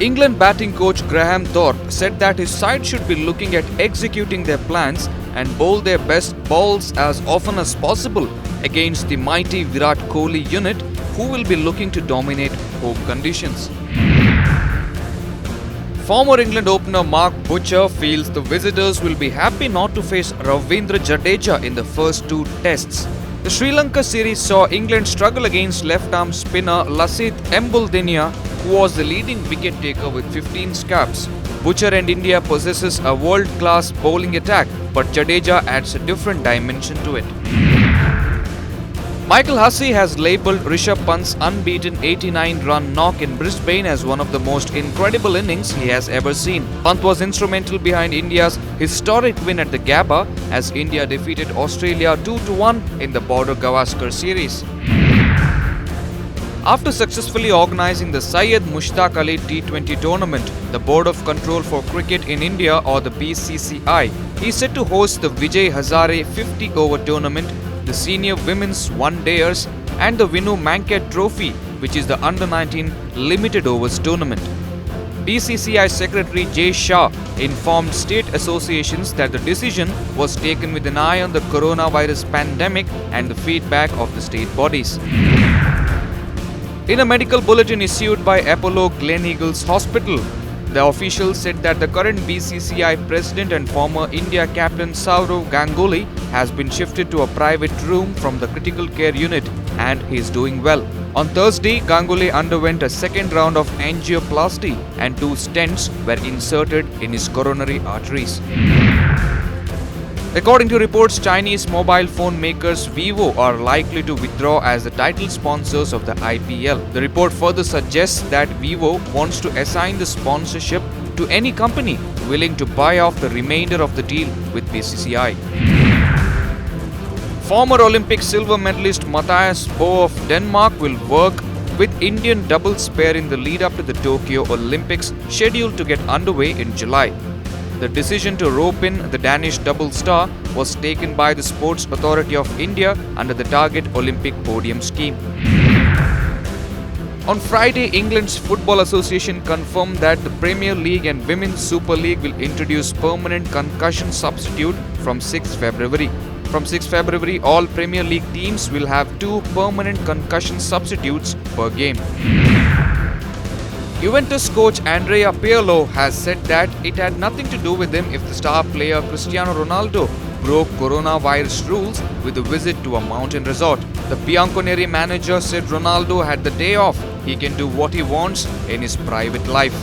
England batting coach Graham Thorpe said that his side should be looking at executing their plans and bowl their best balls as often as possible against the mighty Virat Kohli unit, who will be looking to dominate home conditions. Former England opener Mark Butcher feels the visitors will be happy not to face Ravindra Jadeja in the first two tests. The Sri Lanka series saw England struggle against left-arm spinner Lasith Embuldeniya, who was the leading wicket taker with 15 scalps. Butcher and India possesses a world-class bowling attack, but Jadeja adds a different dimension to it. Michael Hussey has labelled Rishabh Pant's unbeaten 89-run knock in Brisbane as one of the most incredible innings he has ever seen. Pant was instrumental behind India's historic win at the Gabba as India defeated Australia 2-1 in the Border Gavaskar series. After successfully organising the Syed Mushtaq Ali T20 tournament, the Board of Control for Cricket in India, or the BCCI, is set to host the Vijay Hazare 50-over tournament, the Senior Women's One-Dayers and the Vinu Mankat Trophy, which is the Under-19 Limited Overs tournament. BCCI Secretary Jay Shah informed state associations that the decision was taken with an eye on the coronavirus pandemic and the feedback of the state bodies. In a medical bulletin issued by Apollo Gleneagles Hospital, the officials said that the current BCCI president and former India captain Sourav Ganguly has been shifted to a private room from the critical care unit and he is doing well. On Thursday, Ganguly underwent a second round of angioplasty and 2 stents were inserted in his coronary arteries. According to reports, Chinese mobile phone makers Vivo are likely to withdraw as the title sponsors of the IPL. The report further suggests that Vivo wants to assign the sponsorship to any company willing to buy off the remainder of the deal with BCCI. Former Olympic silver medalist Matthias Bo of Denmark will work with Indian doubles pair in the lead up to the Tokyo Olympics, scheduled to get underway in July. The decision to rope in the Danish double star was taken by the Sports Authority of India under the Target Olympic Podium scheme. On Friday, England's Football Association confirmed that the Premier League and Women's Super League will introduce permanent concussion substitute from 6 February. From 6 February, all Premier League teams will have 2 permanent concussion substitutes per game. Juventus coach Andrea Pirlo has said that it had nothing to do with him if the star player Cristiano Ronaldo broke coronavirus rules with a visit to a mountain resort. The Bianconeri manager said Ronaldo had the day off. He can do what he wants in his private life.